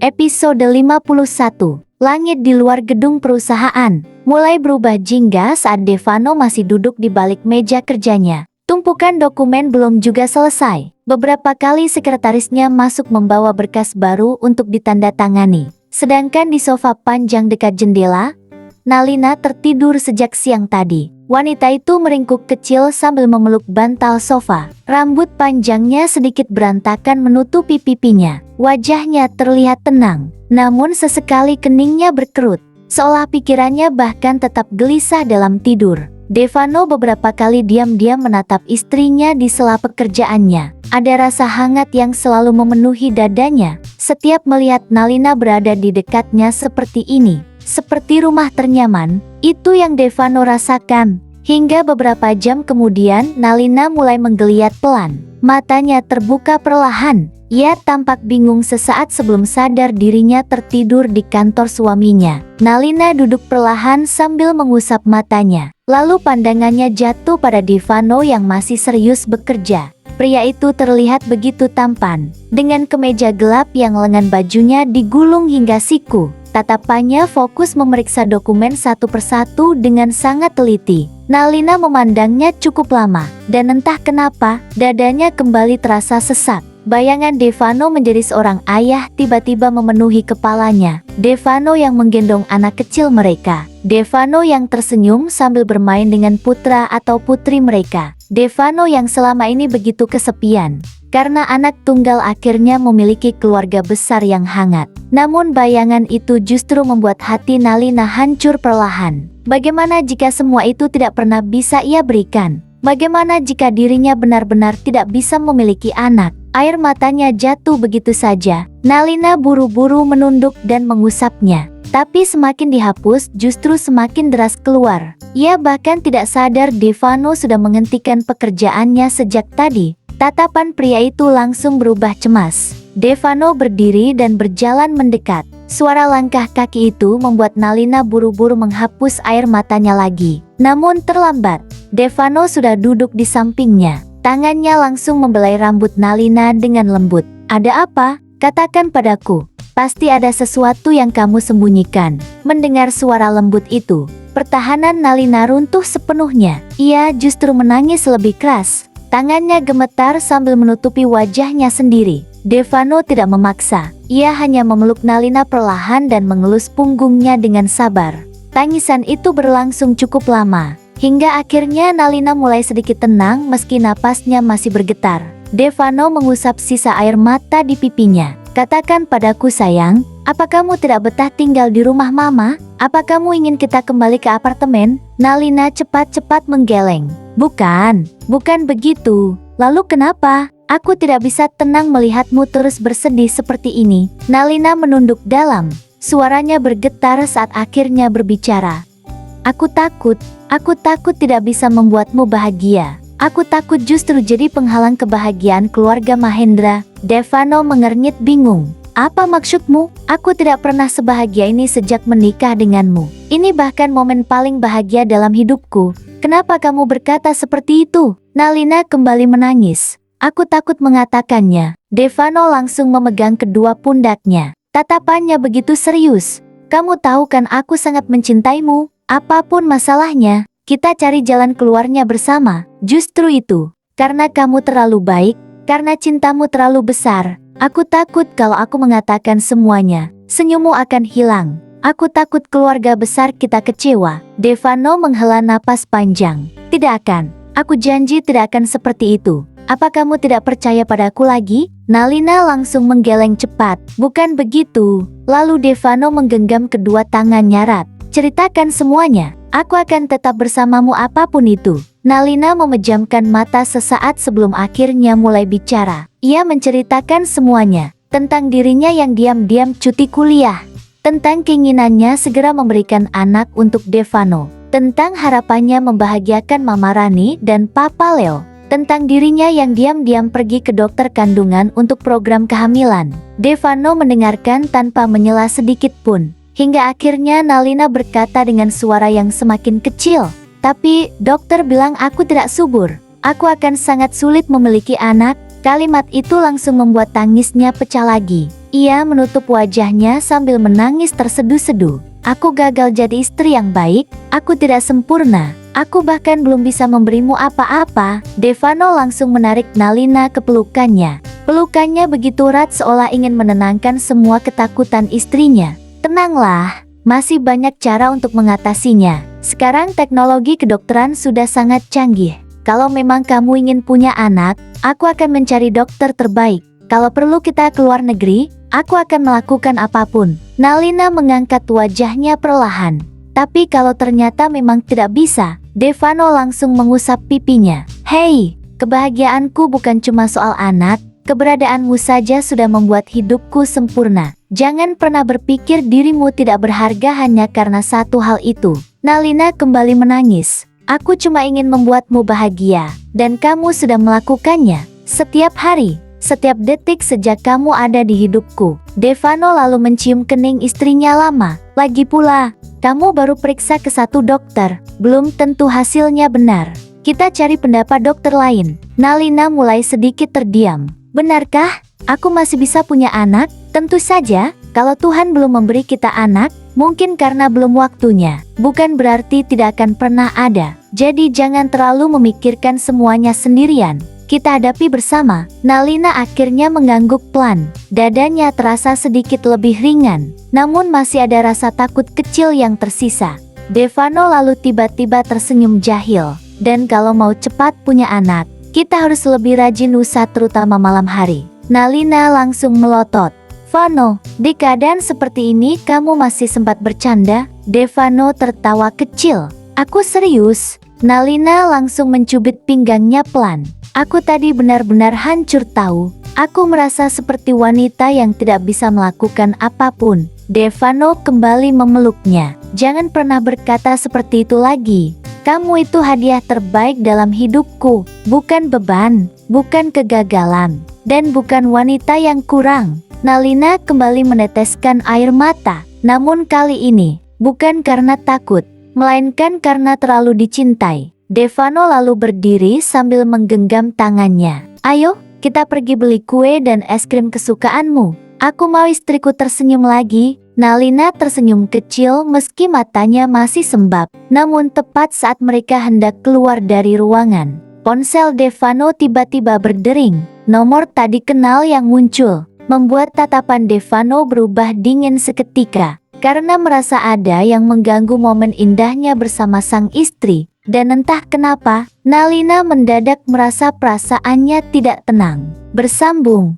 Episode 51. Langit di luar gedung perusahaan mulai berubah jingga saat Devano masih duduk di balik meja kerjanya. Tumpukan dokumen belum juga selesai. Beberapa kali sekretarisnya masuk membawa berkas baru untuk ditandatangani. Sedangkan di sofa panjang dekat jendela, Nalina tertidur sejak siang tadi. Wanita itu meringkuk kecil sambil memeluk bantal sofa. Rambut panjangnya sedikit berantakan menutupi pipinya. Wajahnya terlihat tenang, namun sesekali keningnya berkerut, seolah pikirannya bahkan tetap gelisah dalam tidur. Devano beberapa kali diam-diam menatap istrinya di sela pekerjaannya. Ada rasa hangat yang selalu memenuhi dadanya setiap melihat Nalina berada di dekatnya seperti ini. Seperti rumah ternyaman, itu yang Devano rasakan. Hingga beberapa jam kemudian Nalina mulai menggeliat pelan. Matanya terbuka perlahan. Ia tampak bingung sesaat sebelum sadar dirinya tertidur di kantor suaminya. Nalina duduk perlahan sambil mengusap matanya. Lalu pandangannya jatuh pada Devano yang masih serius bekerja. Pria itu terlihat begitu tampan, dengan kemeja gelap yang lengan bajunya digulung hingga siku. Tatapannya fokus memeriksa dokumen satu persatu dengan sangat teliti. Nalina memandangnya cukup lama, dan entah kenapa, dadanya kembali terasa sesak. Bayangan Devano menjadi seorang ayah tiba-tiba memenuhi kepalanya. Devano yang menggendong anak kecil mereka. Devano yang tersenyum sambil bermain dengan putra atau putri mereka. Devano yang selama ini begitu kesepian. Karena anak tunggal akhirnya memiliki keluarga besar yang hangat. Namun bayangan itu justru membuat hati Nalina hancur perlahan. Bagaimana jika semua itu tidak pernah bisa ia berikan? Bagaimana jika dirinya benar-benar tidak bisa memiliki anak? Air matanya jatuh begitu saja. Nalina buru-buru menunduk dan mengusapnya. Tapi semakin dihapus justru semakin deras keluar. Ia bahkan tidak sadar Devano sudah menghentikan pekerjaannya sejak tadi. Tatapan pria itu langsung berubah cemas. Devano berdiri dan berjalan mendekat. Suara langkah kaki itu membuat Nalina buru-buru menghapus air matanya lagi. Namun terlambat. Devano sudah duduk di sampingnya. Tangannya langsung membelai rambut Nalina dengan lembut. "Ada apa? Katakan padaku. Pasti ada sesuatu yang kamu sembunyikan." Mendengar suara lembut itu, pertahanan Nalina runtuh sepenuhnya. Ia justru menangis lebih keras. Tangannya gemetar sambil menutupi wajahnya sendiri. Devano tidak memaksa. Ia hanya memeluk Nalina perlahan dan mengelus punggungnya dengan sabar. Tangisan itu berlangsung cukup lama. Hingga akhirnya Nalina mulai sedikit tenang meski napasnya masih bergetar. Devano mengusap sisa air mata di pipinya. "Katakan padaku sayang, apa kamu tidak betah tinggal di rumah mama? Apa kamu ingin kita kembali ke apartemen?" Nalina cepat-cepat menggeleng. Bukan begitu. "Lalu kenapa? Aku tidak bisa tenang melihatmu terus bersedih seperti ini." Nalina menunduk dalam. Suaranya bergetar saat akhirnya berbicara. Aku takut tidak bisa membuatmu bahagia. Aku takut justru jadi penghalang kebahagiaan keluarga Mahendra." Devano mengernyit bingung. "Apa maksudmu? Aku tidak pernah sebahagia ini sejak menikah denganmu. Ini bahkan momen paling bahagia dalam hidupku. Kenapa kamu berkata seperti itu?" Nalina kembali menangis. "Aku takut mengatakannya." Devano langsung memegang kedua pundaknya. Tatapannya begitu serius. "Kamu tahu kan aku sangat mencintaimu. Apapun masalahnya, kita cari jalan keluarnya bersama. Justru itu, karena kamu terlalu baik, karena cintamu terlalu besar, aku takut kalau aku mengatakan semuanya, senyummu akan hilang. Aku takut keluarga besar kita kecewa." Devano menghela napas panjang. "Tidak akan. Aku janji tidak akan seperti itu. Apa kamu tidak percaya padaku lagi?" Nalina langsung menggeleng cepat. "Bukan begitu." Lalu Devano menggenggam kedua tangannya erat. "Ceritakan semuanya. Aku akan tetap bersamamu apapun itu." Nalina memejamkan mata sesaat sebelum akhirnya mulai bicara. Ia menceritakan semuanya. Tentang dirinya yang diam-diam cuti kuliah. Tentang keinginannya segera memberikan anak untuk Devano. Tentang harapannya membahagiakan Mama Rani dan Papa Leo. Tentang dirinya yang diam-diam pergi ke dokter kandungan untuk program kehamilan. Devano mendengarkan tanpa menyela sedikit pun. Hingga akhirnya Nalina berkata dengan suara yang semakin kecil, "Tapi dokter bilang aku tidak subur. Aku akan sangat sulit memiliki anak." Kalimat itu langsung membuat tangisnya pecah lagi. Ia menutup wajahnya sambil menangis terseduh-seduh. Aku gagal jadi istri yang baik, aku tidak sempurna, aku bahkan belum bisa memberimu apa-apa. Devano langsung menarik Nalina ke pelukannya. Pelukannya begitu erat seolah ingin menenangkan semua ketakutan istrinya. Tenanglah, masih banyak cara untuk mengatasinya. Sekarang teknologi kedokteran sudah sangat canggih. Kalau memang kamu ingin punya anak, aku akan mencari dokter terbaik. Kalau perlu kita keluar negeri, aku akan melakukan apapun. Nalina mengangkat wajahnya perlahan. Tapi kalau ternyata memang tidak bisa, Devano langsung mengusap pipinya. Hei, kebahagiaanku bukan cuma soal anak, keberadaanmu saja sudah membuat hidupku sempurna. Jangan pernah berpikir dirimu tidak berharga hanya karena satu hal itu. Nalina kembali menangis. Aku cuma ingin membuatmu bahagia, dan kamu sudah melakukannya. Setiap hari, setiap detik sejak kamu ada di hidupku. Devano lalu mencium kening istrinya lama. Lagi pula, kamu baru periksa ke satu dokter, belum tentu hasilnya benar. Kita cari pendapat dokter lain. Nalina mulai sedikit terdiam. Benarkah? Aku masih bisa punya anak? Tentu saja, kalau Tuhan belum memberi kita anak, mungkin karena belum waktunya. Bukan berarti tidak akan pernah ada. Jadi jangan terlalu memikirkan semuanya sendirian. Kita hadapi bersama. Nalina akhirnya mengangguk pelan. Dadanya terasa sedikit lebih ringan. Namun masih ada rasa takut kecil yang tersisa. Devano lalu tiba-tiba tersenyum jahil. Dan kalau mau cepat punya anak, kita harus lebih rajin usaha terutama malam hari. Nalina langsung melotot. Vano, di keadaan seperti ini kamu masih sempat bercanda? Devano tertawa kecil. Aku serius. Nalina langsung mencubit pinggangnya pelan. Aku tadi benar-benar hancur tahu. Aku merasa seperti wanita yang tidak bisa melakukan apapun. Devano kembali memeluknya. Jangan pernah berkata seperti itu lagi. Kamu itu hadiah terbaik dalam hidupku. Bukan beban, bukan kegagalan, dan bukan wanita yang kurang. Nalina kembali meneteskan air mata. Namun kali ini, bukan karena takut, melainkan karena terlalu dicintai. Devano lalu berdiri sambil menggenggam tangannya. Ayo, kita pergi beli kue dan es krim kesukaanmu. Aku mau istriku tersenyum lagi. Nalina tersenyum kecil meski matanya masih sembab. Namun tepat saat mereka hendak keluar dari ruangan, ponsel Devano tiba-tiba berdering. Nomor tak dikenal yang muncul membuat tatapan Devano berubah dingin seketika. Karena merasa ada yang mengganggu momen indahnya bersama sang istri. Dan entah kenapa, Nalina mendadak merasa perasaannya tidak tenang. Bersambung.